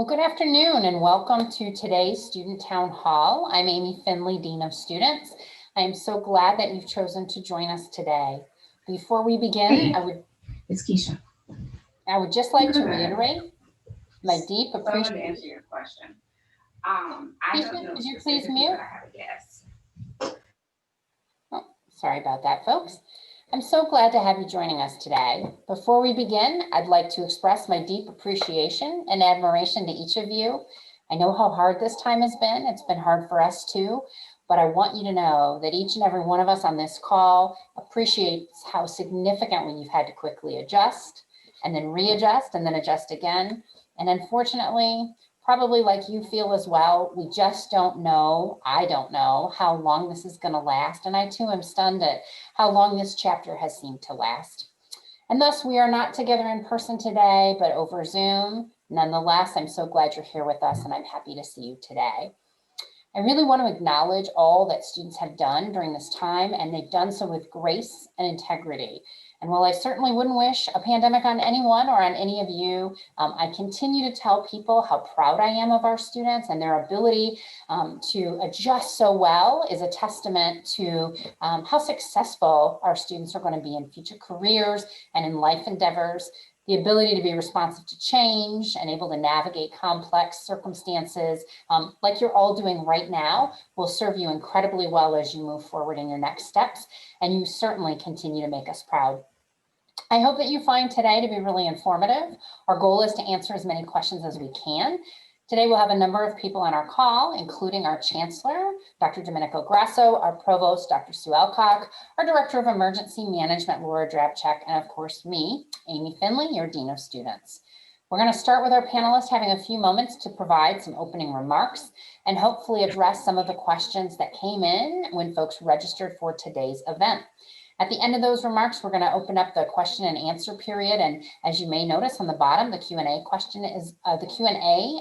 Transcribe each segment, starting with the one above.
Well, good afternoon and welcome to today's Student Town Hall. I'm Amy Finley, Dean of Students. I am so glad that you've chosen to join us today. Before we begin, It's Keisha. I would just like to reiterate my deep So appreciation. to answer your question, I Keisha, don't know could you please specifically, mute? but I have a guess. Oh, sorry about that, folks. I'm so glad to have you joining us today. Before we begin, I'd like to express my deep appreciation and admiration to each of you. I know how hard this time has been. It's been hard for us too, but I want you to know that each and every one of us on this call appreciates how significantly you've had to quickly adjust and then readjust and then adjust again. And unfortunately, probably like you feel as well, we just don't know, I don't know how long this is going to last. And I too am stunned at how long this chapter has seemed to last. And thus we are not together in person today, but over Zoom. Nonetheless, I'm so glad you're here with us and I'm happy to see you today. I really want to acknowledge all that students have done during this time, and they've done so with grace and integrity. And while I certainly wouldn't wish a pandemic on anyone or on any of you, I continue to tell people how proud I am of our students, and their ability to adjust so well is a testament to how successful our students are going to be in future careers and in life endeavors. The ability to be responsive to change and able to navigate complex circumstances like you're all doing right now will serve you incredibly well as you move forward in your next steps, and you certainly continue to make us proud. I hope that you find today to be really informative. Our goal is to answer as many questions as we can. Today we'll have a number of people on our call, including our Chancellor, Dr. Grasso, our Provost, Dr. E Alcock, our Director of Emergency Management, L Drabczyk, and of course me, Amy Finley, your Dean of Students. We're going to start with our panelists having a few moments to provide some opening remarks and hopefully address some of the questions that came in when folks registered for today's event. At the end of those remarks, we're going to open up the question and answer period. And as you may notice on the bottom, the Q&A question is the Q&A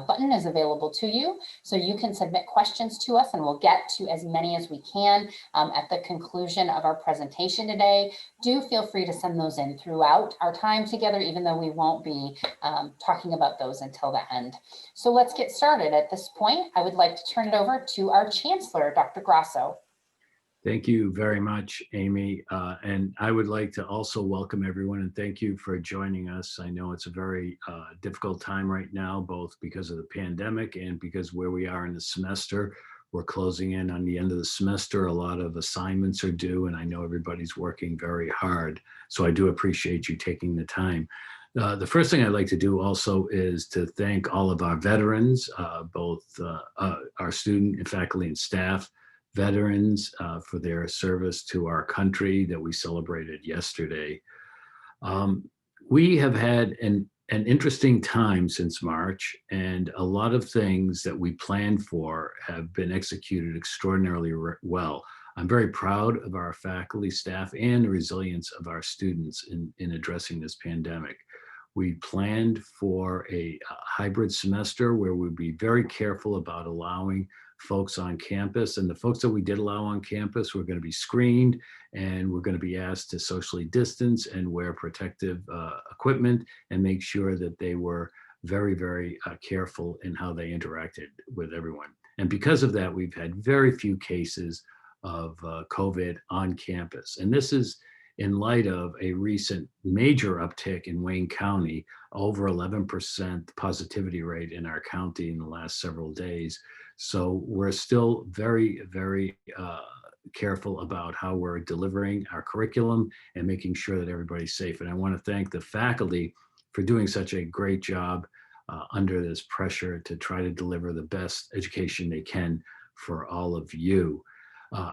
button is available to you. So you can submit questions to us and we'll get to as many as we can at the conclusion of our presentation today. Do feel free to send those in throughout our time together, even though we won't be talking about those until the end. So let's get started. At this point, I would like to turn it over to our Chancellor, Dr. Grasso. Thank you very much, Amy. And I would like to also welcome everyone and thank you for joining us. I know it's a very difficult time right now, both because of the pandemic and because where we are in the semester. We're closing in on the end of the semester. A lot of assignments are due, and I know everybody's working very hard. So I do appreciate you taking the time. The first thing I'd like to do also is to thank all of our veterans, both our student and faculty and staff, veterans for their service to our country that we celebrated yesterday. We have had an interesting time since March, and a lot of things that we planned for have been executed extraordinarily well. I'm very proud of our faculty, staff, and the resilience of our students in addressing this pandemic. We planned for a hybrid semester where we'd be very careful about allowing folks on campus, and the folks that we did allow on campus were going to be screened, and we're going to be asked to socially distance and wear protective equipment and make sure that they were very, very careful in how they interacted with everyone. And because of that, we've had very few cases of COVID on campus. And this is in light of a recent major uptick in Wayne County, over 11% positivity rate in our county in the last several days. So we're still very, very careful about how we're delivering our curriculum and making sure that everybody's safe. And I want to thank the faculty for doing such a great job under this pressure to try to deliver the best education they can for all of you.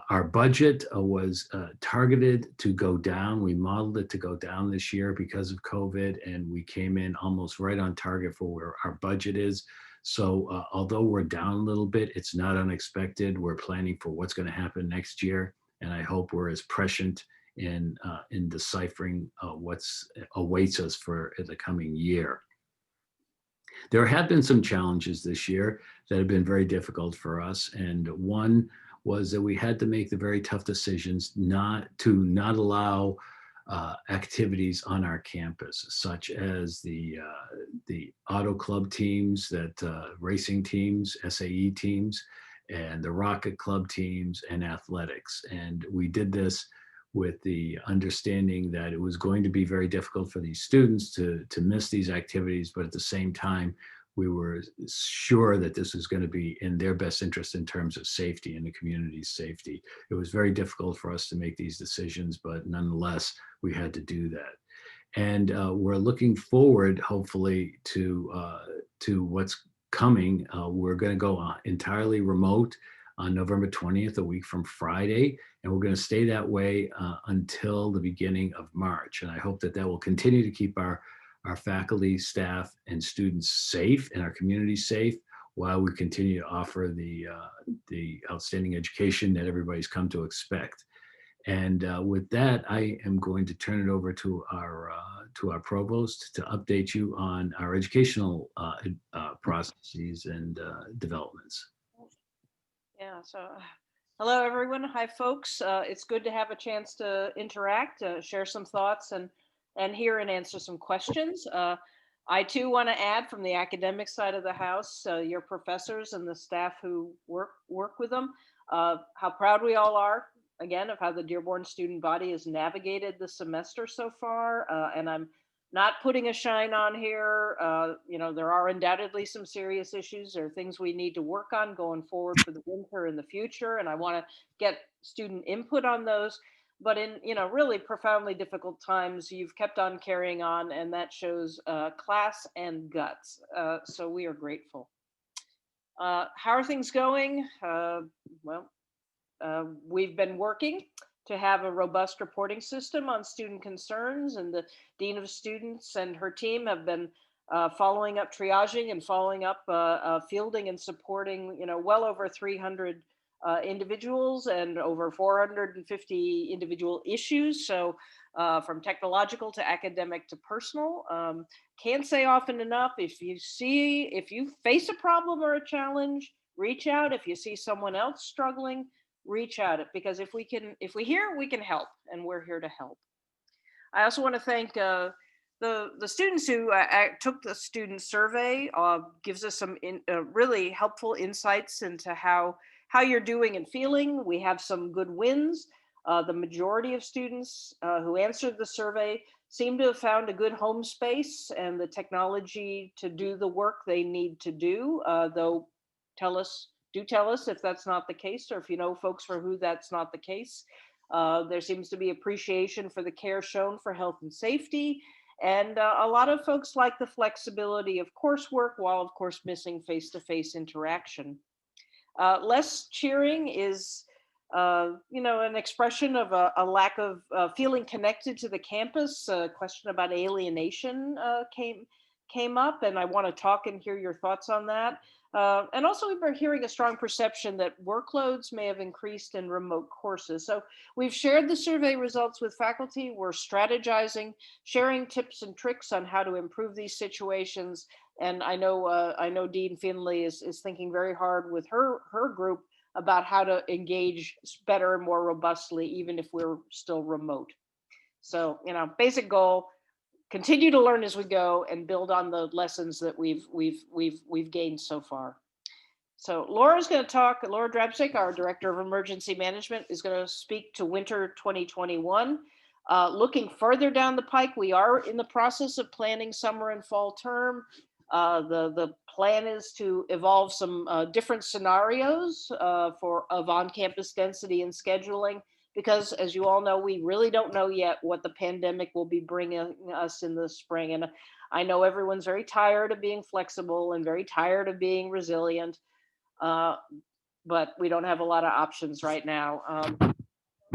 Our budget was targeted to go down. We modeled it to go down this year because of COVID, and we came in almost right on target for where our budget is. So although we're down a little bit, it's not unexpected. We're planning for what's going to happen next year, and I hope we're as prescient in deciphering what's awaits us for the coming year. There have been some challenges this year that have been very difficult for us, and one was that we had to make the very tough decisions not allow activities on our campus, such as the the auto club teams, that racing teams, SAE teams, and the rocket club teams and athletics. And we did this with the understanding that it was going to be very difficult for these students to miss these activities, but at the same time, we were sure that this was going to be in their best interest in terms of safety and the community's safety. It was very difficult for us to make these decisions, but nonetheless, we had to do that. And we're looking forward, hopefully, to what's coming. We're going to go entirely remote on November 20th, a week from Friday, and we're going to stay that way until the beginning of March. And I hope that that will continue to keep our faculty, staff, and students safe and our community safe while we continue to offer the outstanding education that everybody's come to expect. And with that, I am going to turn it over to our provost to update you on our educational processes and developments. Yeah, so hello, everyone. Hi, folks. It's good to have a chance to interact, share some thoughts, and hear and answer some questions. I too want to add from the academic side of the house, your professors and the staff who work with them, how proud we all are, again, of how the Dearborn student body has navigated the semester so far. And I'm not putting a shine on here. There are undoubtedly some serious issues or things we need to work on going forward for the winter in the future. And I want to get student input on those. But in really profoundly difficult times, you've kept on carrying on, and that shows class and guts. So we are grateful. How are things going? We've been working to have a robust reporting system on student concerns, and the Dean of Students and her team have been following up triaging and following up fielding and supporting, well over 300 individuals and over 450 individual issues. So from technological to academic to personal. Can't say often enough, if you face a problem or a challenge, reach out. If you see someone else struggling, reach out, because if we hear, we can help, and we're here to help. I also want to thank the students who took the student survey. Gives us some really helpful insights into how you're doing and feeling. We have some good wins. The majority of students who answered the survey seem to have found a good home space and the technology to do the work they need to do, though tell us if that's not the case, or if you know folks for who that's not the case. There seems to be appreciation for the care shown for health and safety. And a lot of folks like the flexibility of coursework while, of course, missing face-to-face interaction. Less cheering is, an expression of a lack of feeling connected to the campus. A question about alienation came up, and I want to talk and hear your thoughts on that. And also, we've been hearing a strong perception that workloads may have increased in remote courses. So we've shared the survey results with faculty. We're strategizing, sharing tips and tricks on how to improve these situations. And I know Dean Finley is thinking very hard with her group about how to engage better and more robustly, even if we're still remote. So, basic goal: continue to learn as we go and build on the lessons that we've gained so far. So Laura's going to talk. Laura Drabczyk, our Director of Emergency Management, is going to speak to winter 2021. Looking further down the pike, we are in the process of planning summer and fall term. The plan is to evolve some different scenarios of on-campus density and scheduling, because as you all know, we really don't know yet what the pandemic will be bringing us in the spring. And I know everyone's very tired of being flexible and very tired of being resilient, but we don't have a lot of options right now.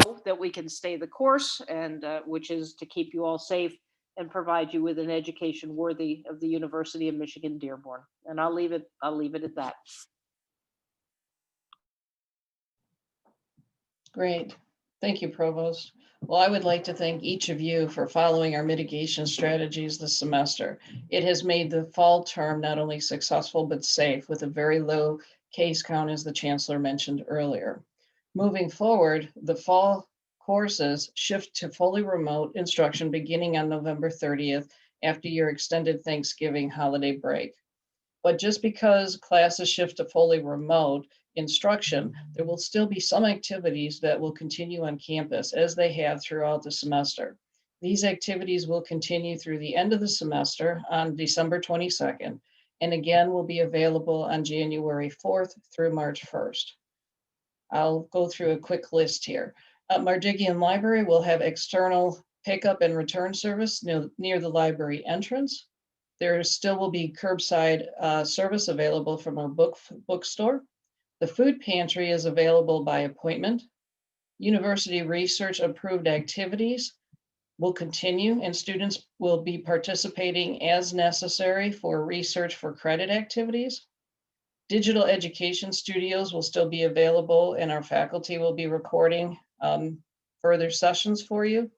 Hope that we can stay the course, and which is to keep you all safe and provide you with an education worthy of the University of Michigan-Dearborn. And I'll leave it at that. Great. Thank you, Provost. Well, I would like to thank each of you for following our mitigation strategies this semester. It has made the fall term not only successful, but safe, with a very low case count, as the Chancellor mentioned earlier. Moving forward, the fall courses shift to fully remote instruction beginning on November 30th after your extended Thanksgiving holiday break. But just because classes shift to fully remote instruction, there will still be some activities that will continue on campus as they have throughout the semester. These activities will continue through the end of the semester on December 22nd, and again will be available on January 4th through March 1st. I'll go through a quick list here. Mardigian Library will have external pickup and return service near the library entrance. There still will be curbside service available from our bookstore. The food pantry is available by appointment. University research approved activities will continue, and students will be participating as necessary for research for credit activities. Digital education studios will still be available, and our faculty will be recording further sessions for you.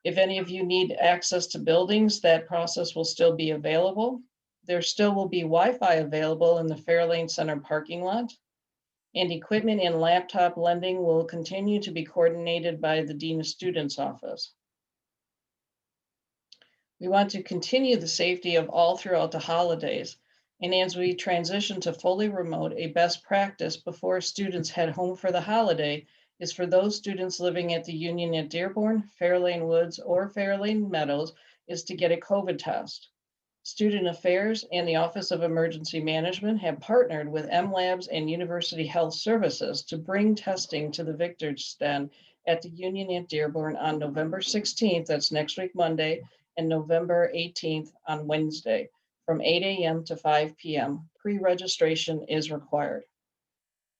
If any of you need access to buildings, that process will still be available. There still will be Wi-Fi available in the Fairlane Center parking lot, and equipment and laptop lending will continue to be coordinated by the Dean of Students Office. We want to continue the safety of all throughout the holidays. And as we transition to fully remote, a best practice before students head home for the holiday is for those students living at the Union at Dearborn, Fairlane Woods, or Fairlane Meadows is to get a COVID test. Student Affairs and the Office of Emergency Management have partnered with M-Labs and University Health Services to bring testing to the Victor's Den at the Union at Dearborn on November 16th, that's next week Monday, and November 18th on Wednesday, from 8 a.m. to 5 p.m. Pre-registration is required.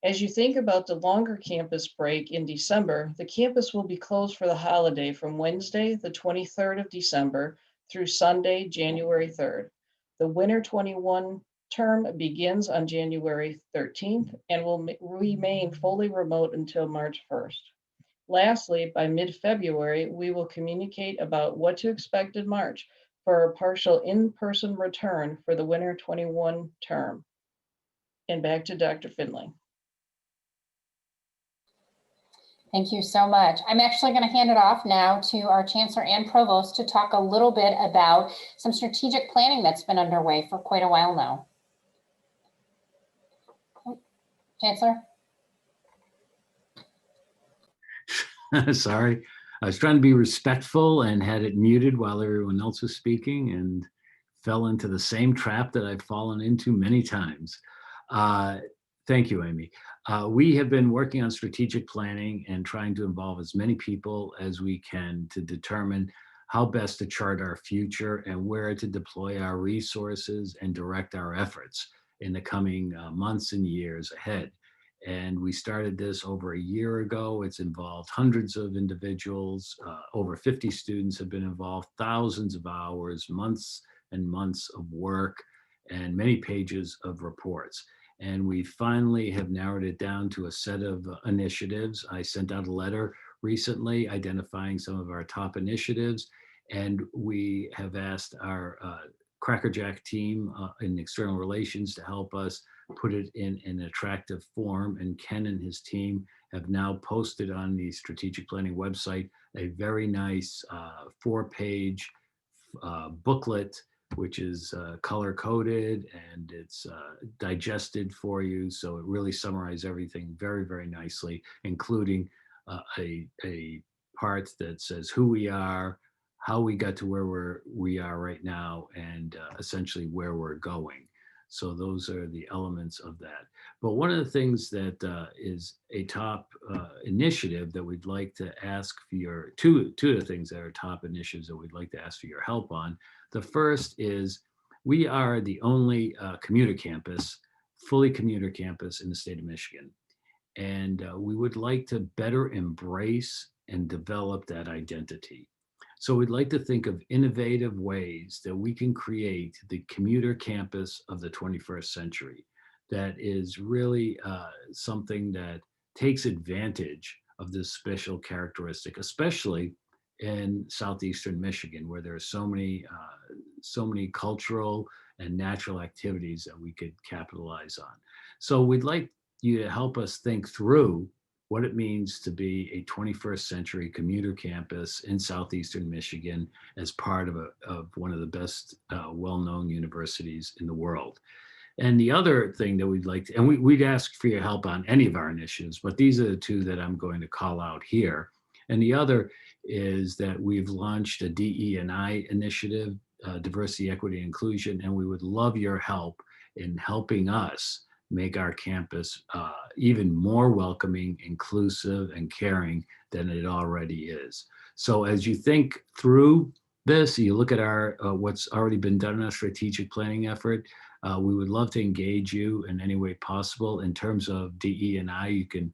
As you think about the longer campus break in December, the campus will be closed for the holiday from Wednesday, the 23rd of December through Sunday, January 3rd. The winter 21 term begins on January 13th and will remain fully remote until March 1st. Lastly, by mid-February, we will communicate about what to expect in March for a partial in-person return for the winter 21 term. And back to Dr. Finley. Thank you so much. I'm actually going to hand it off now to our Chancellor and Provost to talk a little bit about some strategic planning that's been underway for quite a while now. Chancellor? Sorry, I was trying to be respectful and had it muted while everyone else was speaking and fell into the same trap that I've fallen into many times. Thank you, Amy. We have been working on strategic planning and trying to involve as many people as we can to determine how best to chart our future and where to deploy our resources and direct our efforts in the coming months and years ahead. And we started this over a year ago. It's involved hundreds of individuals, over 50 students have been involved, thousands of hours, months and months of work, and many pages of reports. And we finally have narrowed it down to a set of initiatives. I sent out a letter recently identifying some of our top initiatives, and we have asked our Crackerjack team in external relations to help us put it in an attractive form. And Ken and his team have now posted on the strategic planning website a very nice 4-page booklet, which is color coded and it's digested for you. So it really summarizes everything very, very nicely, including a part that says who we are, how we got to where we are right now, and essentially where we're going. So those are the elements of that. But one of the things that is a top initiative that we'd like to ask for your, two of the things that are top initiatives that we'd like to ask for your help on. The first is we are the only commuter campus, fully commuter campus in the state of Michigan. And we would like to better embrace and develop that identity. So we'd like to think of innovative ways that we can create the commuter campus of the 21st century. That is really something that takes advantage of this special characteristic, especially in southeastern Michigan, where there are so many cultural and natural activities that we could capitalize on. So we'd like you to help us think through what it means to be a 21st century commuter campus in Southeastern Michigan as part of one of the best well-known universities in the world. And the other thing that we'd like to, and we'd ask for your help on any of our initiatives, but these are the two that I'm going to call out here. And the other is that we've launched a DE&I initiative, diversity, equity, inclusion, and we would love your help in helping us make our campus even more welcoming, inclusive, and caring than it already is. So as you think through this, you look at our what's already been done in our strategic planning effort, we would love to engage you in any way possible. In terms of DE&I, you can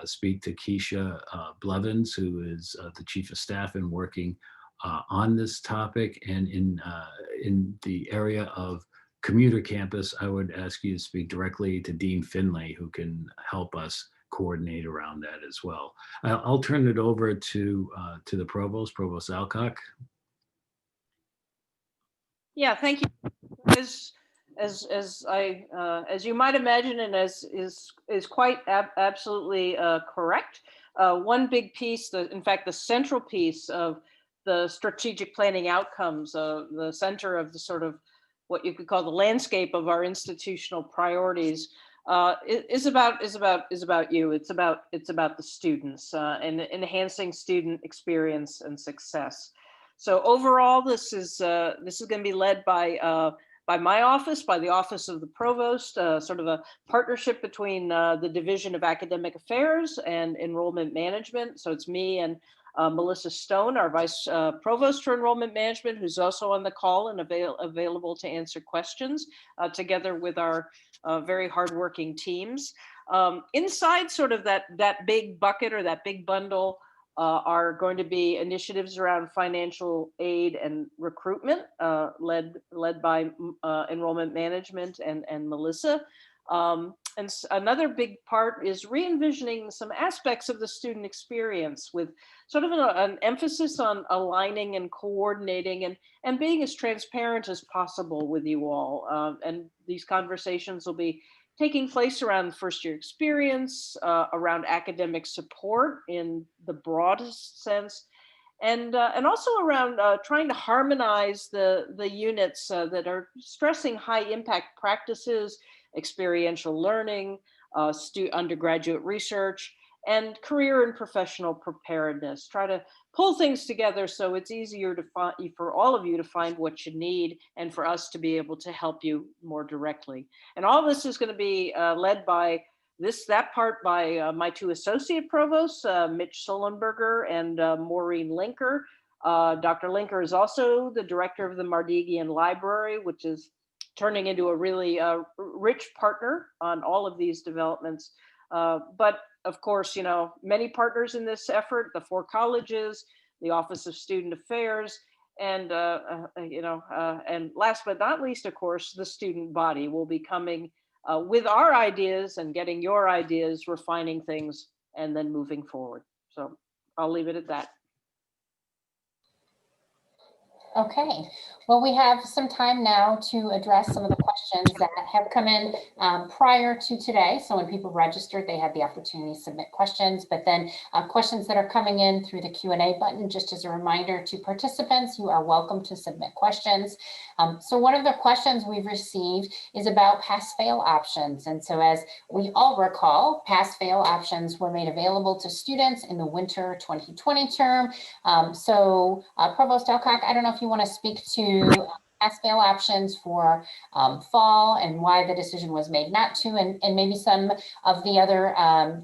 speak to Keisha Blevins, who is the Chief of Staff and working on this topic. And in the area of commuter campus, I would ask you to speak directly to Dean Finley, who can help us coordinate around that as well. I'll turn it over to the Provost Alcock. Yeah, thank you. As you might imagine, and as is quite absolutely correct. One big piece, in fact, the central piece of the strategic planning outcomes, the center of the sort of what you could call the landscape of our institutional priorities, is about you. It's about the students and enhancing student experience and success. So overall, this is going to be led by my office, by the Office of the Provost, sort of a partnership between the Division of Academic Affairs and Enrollment Management. So it's me and Melissa Stone, our Vice Provost for Enrollment Management, who's also on the call and available to answer questions, together with our very hardworking teams. Inside sort of that big bucket or that big bundle are going to be initiatives around financial aid and recruitment, led by enrollment management and Melissa. And another big part is re-envisioning some aspects of the student experience with sort of an emphasis on aligning and coordinating and being as transparent as possible with you all. And these conversations will be taking place around first year experience, around academic support in the broadest sense, and also around trying to harmonize the units that are stressing high impact practices, experiential learning, undergraduate research, and career and professional preparedness. Try to pull things together so it's easier to find, for all of you to find what you need and for us to be able to help you more directly. And all this is going to be led by that part by my two associate provosts, Mitch Sullenberger and Maureen Linker. Dr. Linker is also the director of the Mardigian Library, which is turning into a really rich partner on all of these developments. But of course, you know, many partners in this effort, the 4 colleges, the Office of Student Affairs, and and last but not least, of course, the student body will be coming with our ideas and getting your ideas, refining things, and then moving forward. So I'll leave it at that. Okay, well, we have some time now to address some of the questions that have come in prior to today. So when people registered, they had the opportunity to submit questions, but then questions that are coming in through the Q&A button. Just as a reminder to participants, you are welcome to submit questions. So one of the questions we've received is about pass-fail options. And so as we all recall, pass-fail options were made available to students in the winter 2020 term. Provost Alcock, I don't know if you want to speak to pass-fail options for fall and why the decision was made not to, and maybe some of the other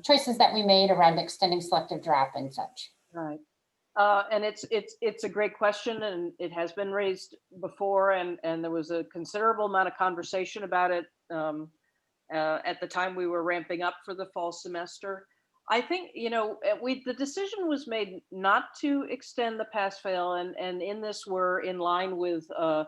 choices that we made around extending selective drop and such. Right. And it's a great question, and it has been raised before, and there was a considerable amount of conversation about it at the time we were ramping up for the fall semester. I think, you know, the decision was made not to extend the pass-fail, and in this we're in line with, the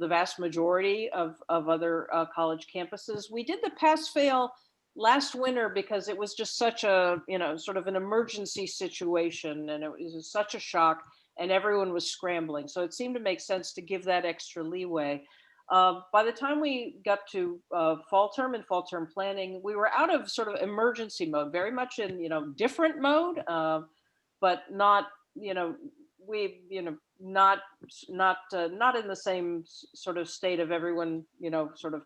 vast majority of other college campuses. We did the pass-fail last winter because it was just such a, sort of an emergency situation, and it was such a shock, and everyone was scrambling. So it seemed to make sense to give that extra leeway. By the time we got to fall term and fall term planning, we were out of sort of emergency mode, very much in, different mode, but not, not in the same sort of state of everyone, sort of,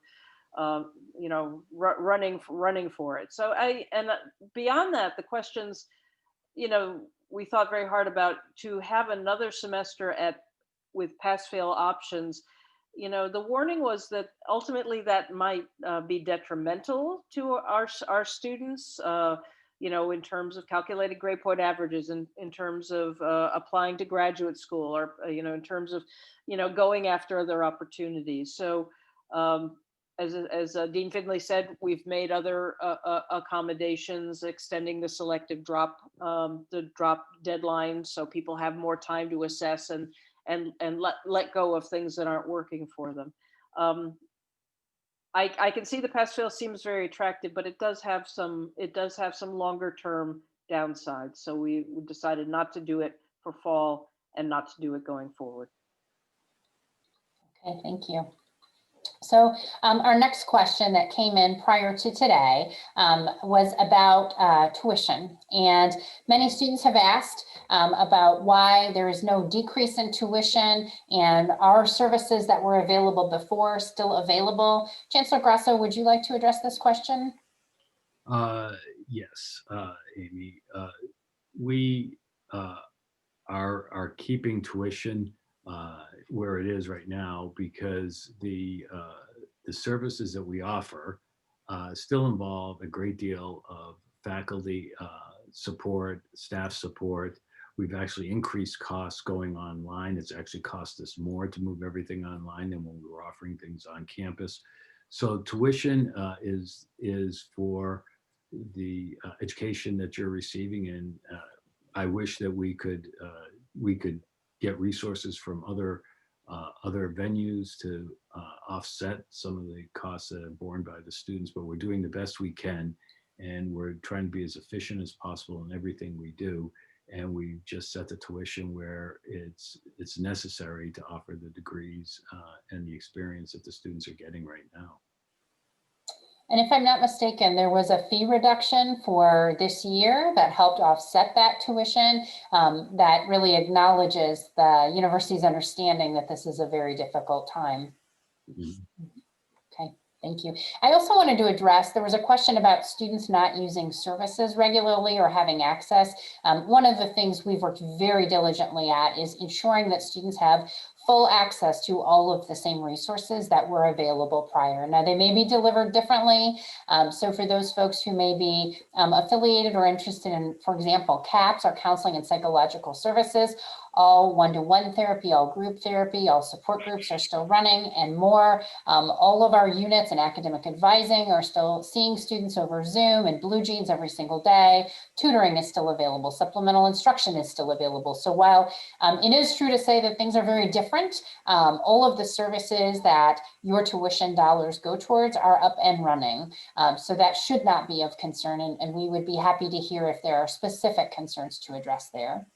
running for it. So beyond that, the questions, we thought very hard about to have another semester with pass fail options. The warning was that ultimately that might be detrimental to our students, in terms of calculated grade point averages, and in terms of applying to graduate school, or, in terms of, going after other opportunities. So as Dean Finley said, we've made other accommodations, extending the selective drop deadline, so people have more time to assess and let go of things that aren't working for them. I can see the pass fail seems very attractive, but it does have some longer term downsides. So we decided not to do it for fall and not to do it going forward. Okay, thank you. So our next question that came in prior to today was about tuition. And many students have asked about why there is no decrease in tuition, and are services that were available before still available. Chancellor Grasso, would you like to address this question? Yes, Amy. We are keeping tuition where it is right now, because the services that we offer still involve a great deal of faculty support, staff support. We've actually increased costs going online. It's actually cost us more to move everything online than when we were offering things on campus. So tuition is for the education that you're receiving, and I wish that we could get resources from other venues to offset some of the costs that are borne by the students, but we're doing the best we can, and we're trying to be as efficient as possible in everything we do. And we just set the tuition where it's necessary to offer the degrees and the experience that the students are getting right now. And if I'm not mistaken, there was a fee reduction for this year that helped offset that tuition, that really acknowledges the university's understanding that this is a very difficult time. Mm-hmm. Okay, thank you. I also wanted to address, there was a question about students not using services regularly or having access. One of the things we've worked very diligently at is ensuring that students have full access to all of the same resources that were available prior. Now, they may be delivered differently. So for those folks who may be affiliated or interested in, for example, CAPS, or counseling and psychological services, all one-to-one therapy, all group therapy, all support groups are still running, and more. All of our units and academic advising are still seeing students over Zoom and Blue Jeans every single day. Tutoring is still available. Supplemental instruction is still available. So while it is true to say that things are very different, all of the services that your tuition dollars go towards are up and running. So that should not be of concern, and we would be happy to hear if there are specific concerns to address there.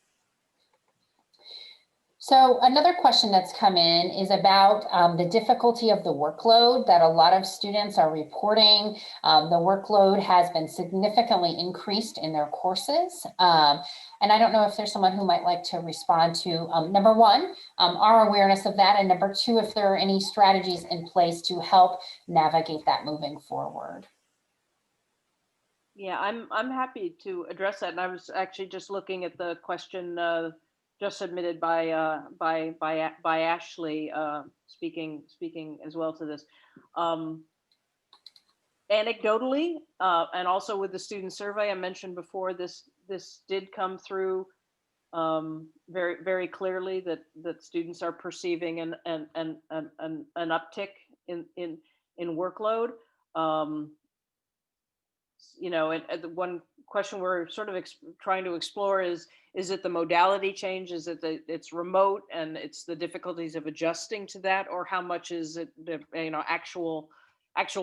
So another question that's come in is about the difficulty of the workload that a lot of students are reporting. The workload has been significantly increased in their courses. And I don't know if there's someone who might like to respond to, number one, our awareness of that, and number two, if there are any strategies in place to help navigate that moving forward. Yeah, I'm happy to address that. And I was actually just looking at the question just submitted by Ashley, speaking as well to this. Anecdotally, and also with the student survey I mentioned before, this did come through very, very clearly that students are perceiving an uptick in workload. You know, and the one question we're sort of trying to explore is it the modality change? Is it it's remote and it's the difficulties of adjusting to that, or how much is it, actual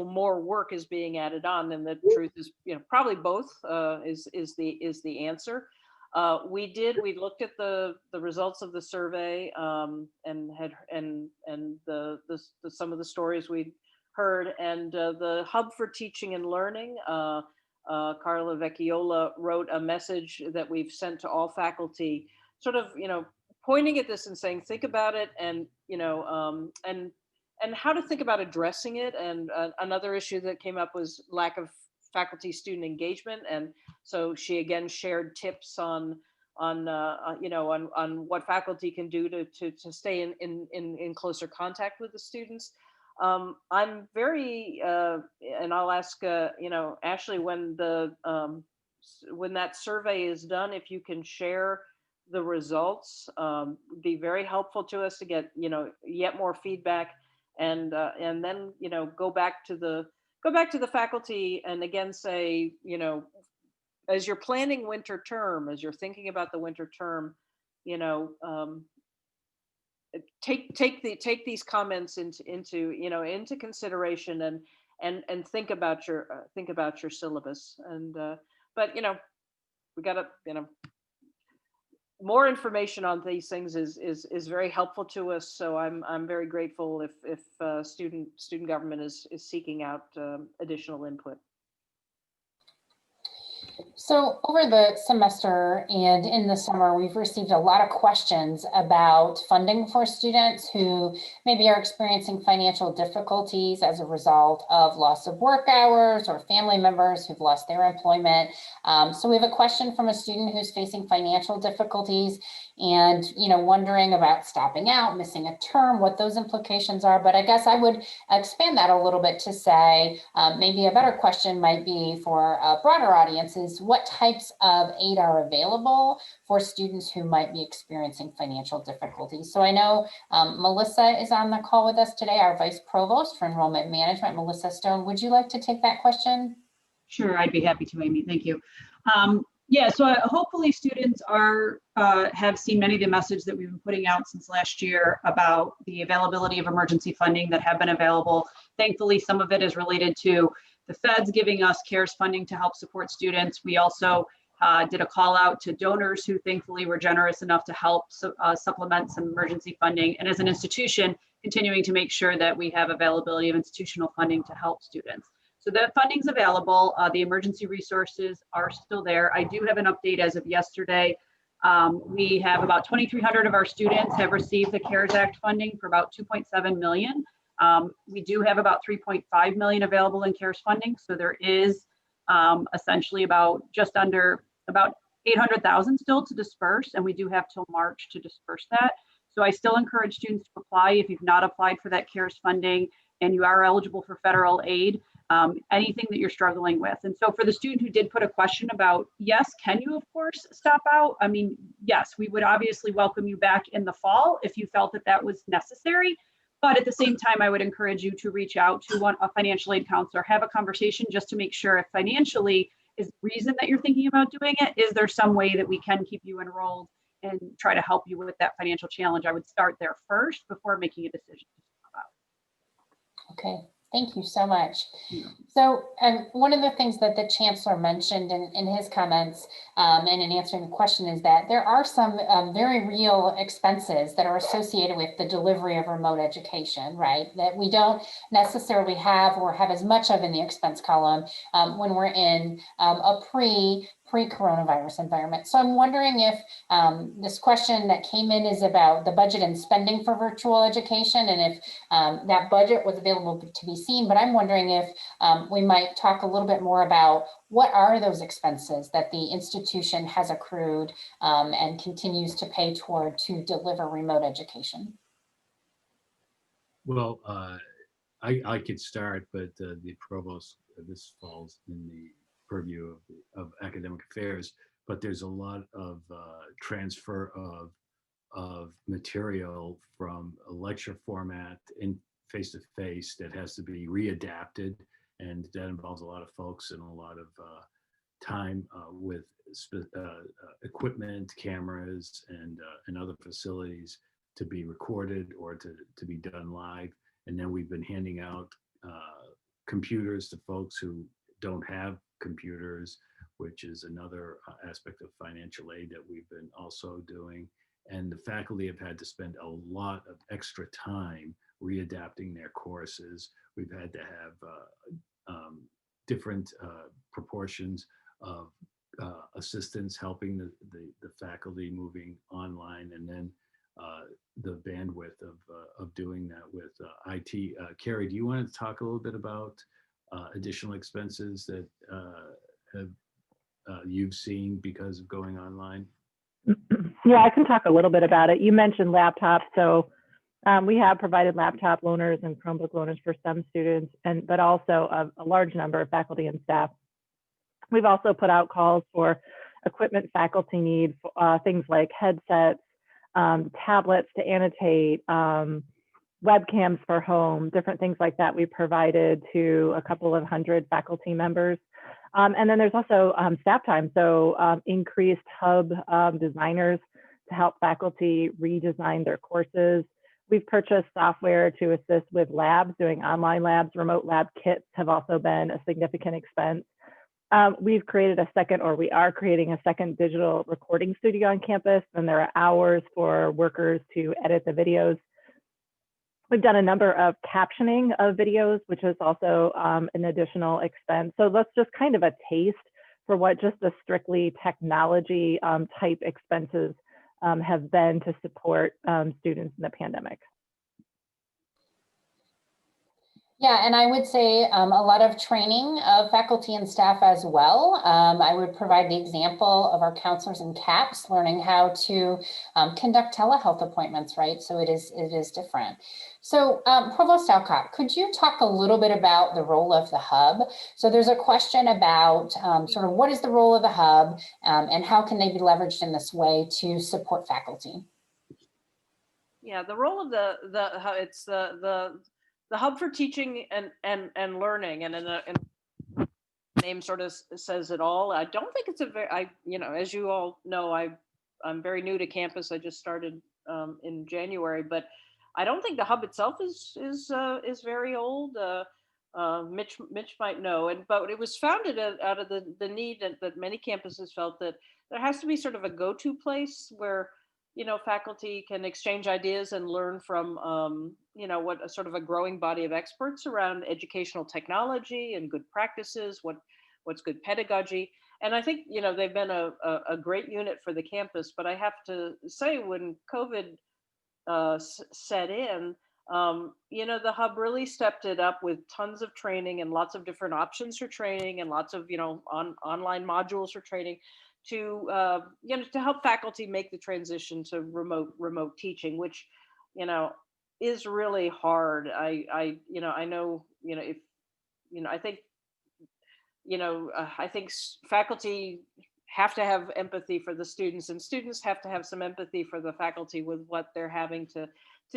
more work is being added on? And the truth is, probably both is the answer. We looked at the results of the survey and the some of the stories we heard, and the Hub for Teaching and Learning. Carla Vecchiola wrote a message that we've sent to all faculty, sort of, pointing at this and saying, think about it, and and how to think about addressing it. And another issue that came up was lack of faculty student engagement, and so she again shared tips on what faculty can do to stay in closer contact with the students. I'm very, and I'll ask, Ashley, when when that survey is done, if you can share the results, be very helpful to us to get, yet more feedback, and then, go back to the faculty and again say, as you're planning winter term, as you're thinking about the winter term, take these comments into consideration, and think about your syllabus. And but we got to, more information on these things is very helpful to us. So I'm very grateful if student government is seeking out additional input. So over the semester and in the summer, we've received a lot of questions about funding for students who maybe are experiencing financial difficulties as a result of loss of work hours or family members who've lost their employment. So we have a question from a student who's facing financial difficulties and, wondering about stopping out, missing a term, what those implications are. But I guess I would expand that a little bit to say maybe a better question might be for a broader audience is what types of aid are available for students who might be experiencing financial difficulties. So I know Melissa is on the call with us today, our Vice Provost for Enrollment Management. Melissa Stone, would you like to take that question? Sure, I'd be happy to, Amy. Thank you. Yeah, so hopefully students have seen many of the messages that we've been putting out since last year about the availability of emergency funding that have been available. Thankfully, some of it is related to the feds giving us CARES funding to help support students. We also did a call out to donors who thankfully were generous enough to help supplement some emergency funding. And as an institution, continuing to make sure that we have availability of institutional funding to help students. So that funding's available. The emergency resources are still there. I do have an update as of yesterday. We have about 2,300 of our students have received the CARES Act funding for about 2.7 million. We do have about 3.5 million available in CARES funding. So there is essentially just under about 800,000 still to disperse. And we do have till March to disperse that. So I still encourage students to apply if you've not applied for that CARES funding and you are eligible for federal aid. Anything that you're struggling with. And so for the student who did put a question about, yes, can you of course stop out? I mean, yes, we would obviously welcome you back in the fall if you felt that that was necessary. But at the same time, I would encourage you to reach out to a financial aid counselor, have a conversation just to make sure if financially is the reason that you're thinking about doing it, is there some way that we can keep you enrolled and try to help you with that financial challenge? I would start there first before making a decision to stop out. Okay. Thank you so much. So one of the things that the Chancellor mentioned in his comments and in answering the question is that there are some very real expenses that are associated with the delivery of remote education, right? That we don't necessarily have or have as much of in the expense column when we're in a pre-coronavirus environment. So I'm wondering if this question that came in is about the budget and spending for virtual education, and if that budget was available to be seen. But I'm wondering if we might talk a little bit more about what are those expenses that the institution has accrued and continues to pay toward to deliver remote education. Well, I could start, but the provost, this falls in the purview of academic affairs, but there's a lot of transfer of material from a lecture format in face-to-face that has to be readapted, and that involves a lot of folks and a lot of time with equipment, cameras, and other facilities to be recorded or to be done live. And then we've been handing out computers to folks who don't have computers, which is another aspect of financial aid that we've been also doing. And the faculty have had to spend a lot of extra time readapting their courses. We've had to have different proportions of assistants helping the faculty moving online, and then the bandwidth of doing that with IT. Carrie, do you want to talk a little bit about additional expenses that have you've seen because of going online? Yeah, I can talk a little bit about it. You mentioned laptops, so we have provided laptop loaners and Chromebook loaners for some students, but also a large number of faculty and staff. We've also put out calls for equipment faculty need, things like headsets, tablets to annotate, webcams for home, different things like that we provided to a couple of hundred faculty members. And then there's also staff time, so increased hub designers to help faculty redesign their courses. We've purchased software to assist with labs, doing online labs. Remote lab kits have also been a significant expense. We've created we are creating a second digital recording studio on campus, and there are hours for workers to edit the videos. We've done a number of captioning of videos, which is also an additional expense. So that's just kind of a taste for what just the strictly technology type expenses have been to support students in the pandemic. Yeah, and I would say a lot of training of faculty and staff as well. I would provide the example of our counselors and CAPS learning how to conduct telehealth appointments, right? So it is different. So Provost Alcock, could you talk a little bit about the role of the hub? So there's a question about sort of what is the role of the hub and how can they be leveraged in this way to support faculty? Yeah, the role of it's the hub for teaching and learning, and in the name sort of says it all. I don't think it's as you all know, I'm very new to campus. I just started in January, but I don't think the hub itself is very old. Mitch might know, but it was founded out of the need that many campuses felt that there has to be sort of a go-to place where faculty can exchange ideas and learn from, what a sort of a growing body of experts around educational technology and good practices, what's good pedagogy. And I think, they've been a great unit for the campus, but I have to say when COVID set in, the hub really stepped it up with tons of training and lots of different options for training and lots of, online modules for training to help faculty make the transition to remote teaching, which is really hard. I know if I think I think faculty have to have empathy for the students, and students have to have some empathy for the faculty with what they're having to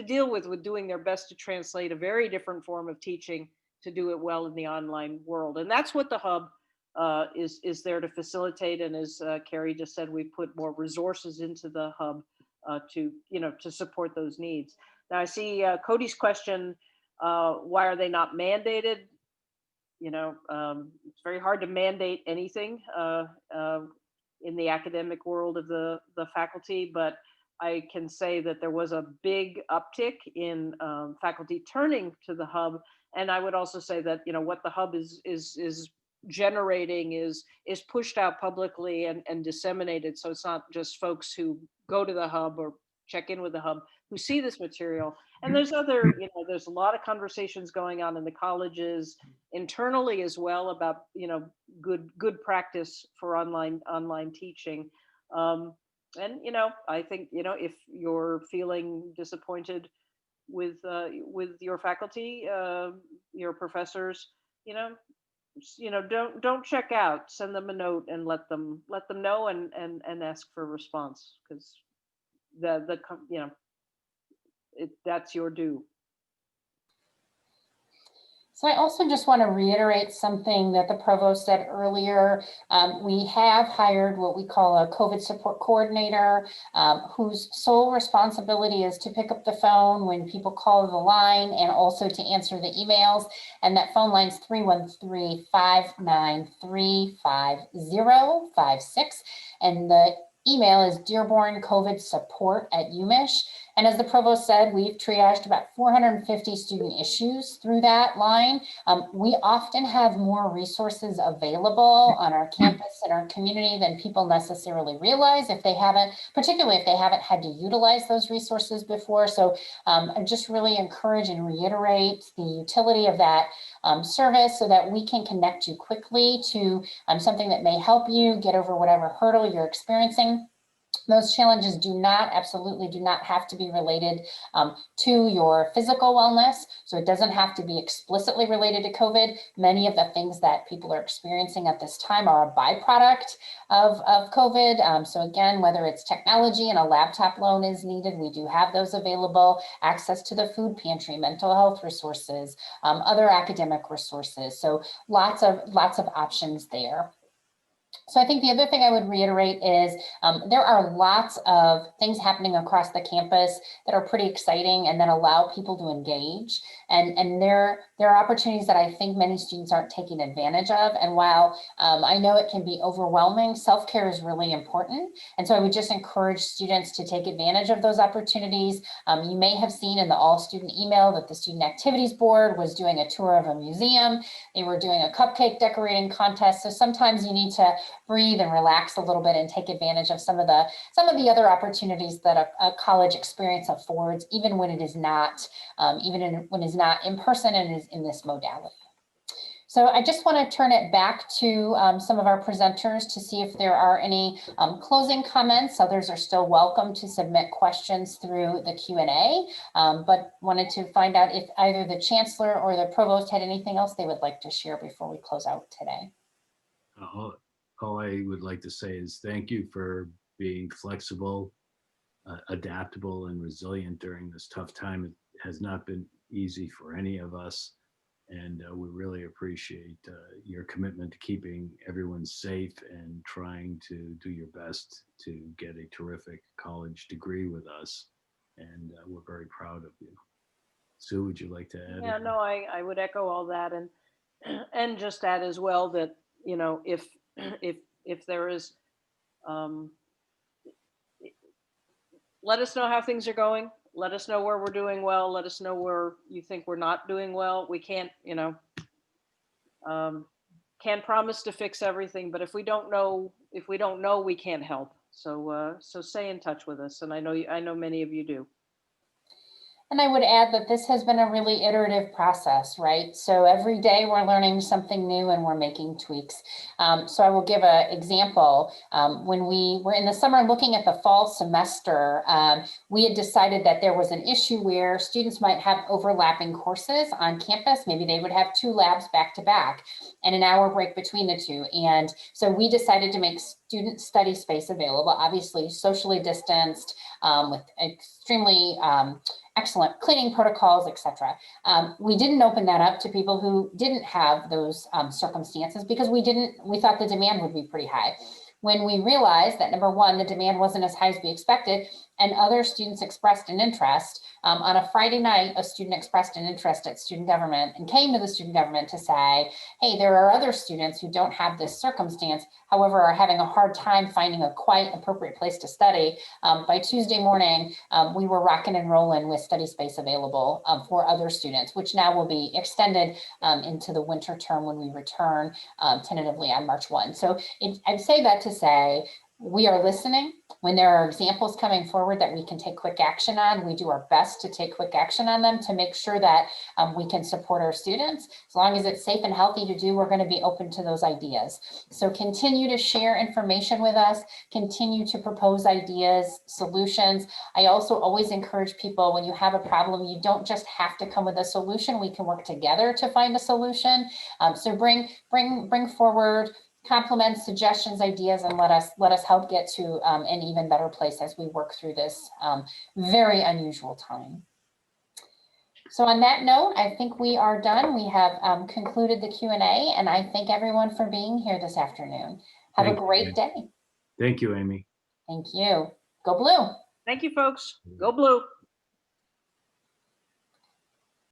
deal with doing their best to translate a very different form of teaching to do it well in the online world. And that's what the hub is there to facilitate. And as Carrie just said, we put more resources into the hub to support those needs. Now I see Cody's question, why are they not mandated? It's very hard to mandate anything in the academic world of the faculty, but I can say that there was a big uptick in faculty turning to the hub. And I would also say that, what the hub is generating is pushed out publicly and disseminated. So it's not just folks who go to the hub or check in with the hub who see this material. And there's there's a lot of conversations going on in the colleges internally as well about, good practice for online teaching. And, I think, if you're feeling disappointed with your faculty, your professors, don't check out, send them a note and let them know and ask for a response, because that's your due. So I also just want to reiterate something that the provost said earlier. We have hired what we call a COVID support coordinator, whose sole responsibility is to pick up the phone when people call the line and also to answer the emails. And that phone line is 313-593-5056. And the email is dearborncovidsupport@umich. And as the provost said, we've triaged about 450 student issues through that line. We often have more resources available on our campus and our community than people necessarily realize if they haven't, particularly if they haven't had to utilize those resources before. So I just really encourage and reiterate the utility of that service so that we can connect you quickly to something that may help you get over whatever hurdle you're experiencing. Those challenges absolutely do not have to be related to your physical wellness. So it doesn't have to be explicitly related to COVID. Many of the things that people are experiencing at this time are a byproduct of COVID. So again, whether it's technology and a laptop loan is needed, we do have those available, access to the food pantry, mental health resources, other academic resources. So lots of options there. So I think the other thing I would reiterate is there are lots of things happening across the campus that are pretty exciting and that allow people to engage. And there are opportunities that I think many students aren't taking advantage of. And while I know it can be overwhelming, self-care is really important. And so I would just encourage students to take advantage of those opportunities. You may have seen in the all student email that the Student Activities Board was doing a tour of a museum. They were doing a cupcake decorating contest. So sometimes you need to breathe and relax a little bit and take advantage of some of the other opportunities that a college experience affords, even when it is not, when it's not in person and is in this modality. So I just want to turn it back to some of our presenters to see if there are any closing comments. Others are still welcome to submit questions through the Q&A, but wanted to find out if either the Chancellor or the Provost had anything else they would like to share before we close out today. All I would like to say is thank you for being flexible, adaptable, and resilient during this tough time. It has not been easy for any of us, and we really appreciate your commitment to keeping everyone safe and trying to do your best to get a terrific college degree with us, and we're very proud of you. Sue, would you like to add? Yeah, no, I would echo all that, and just add as well that, you know, if there is, let us know how things are going. Let us know where we're doing well. Let us know where you think we're not doing well. We can't, you know, can't promise to fix everything, but if we don't know, we can't help. So so stay in touch with us, and I know many of you do. And I would add that this has been a really iterative process, right? So every day we're learning something new and we're making tweaks. So I will give an example. When we were in the summer looking at the fall semester, we had decided that there was an issue where students might have overlapping courses on campus. Maybe they would have 2 labs back to back and an hour break between the 2. And so we decided to make student study space available, obviously socially distanced, with extremely excellent cleaning protocols, etc. We didn't open that up to people who didn't have those circumstances because we thought the demand would be pretty high. When we realized that, number one, the demand wasn't as high as we expected, and other students expressed an interest. On a Friday night, a student expressed an interest at student government and came to the student government to say, hey, there are other students who don't have this circumstance, however, are having a hard time finding a quiet, appropriate place to study. By Tuesday morning, we were rocking and rolling with study space available for other students, which now will be extended into the winter term when we return tentatively on March 1. So I'd say that to say, we are listening. When there are examples coming forward that we can take quick action on, we do our best to take quick action on them to make sure that we can support our students. As long as it's safe and healthy to do, we're going to be open to those ideas. So continue to share information with us, continue to propose ideas, solutions. I also always encourage people, when you have a problem, you don't just have to come with a solution. We can work together to find a solution. So bring forward compliments, suggestions, ideas, and let us help get to an even better place as we work through this very unusual time. So on that note, I think we are done. We have concluded the Q&A, and I thank everyone for being here this afternoon. Have a great day. Thank you, Amy. Thank you. Go Blue. Thank you, folks. Go Blue.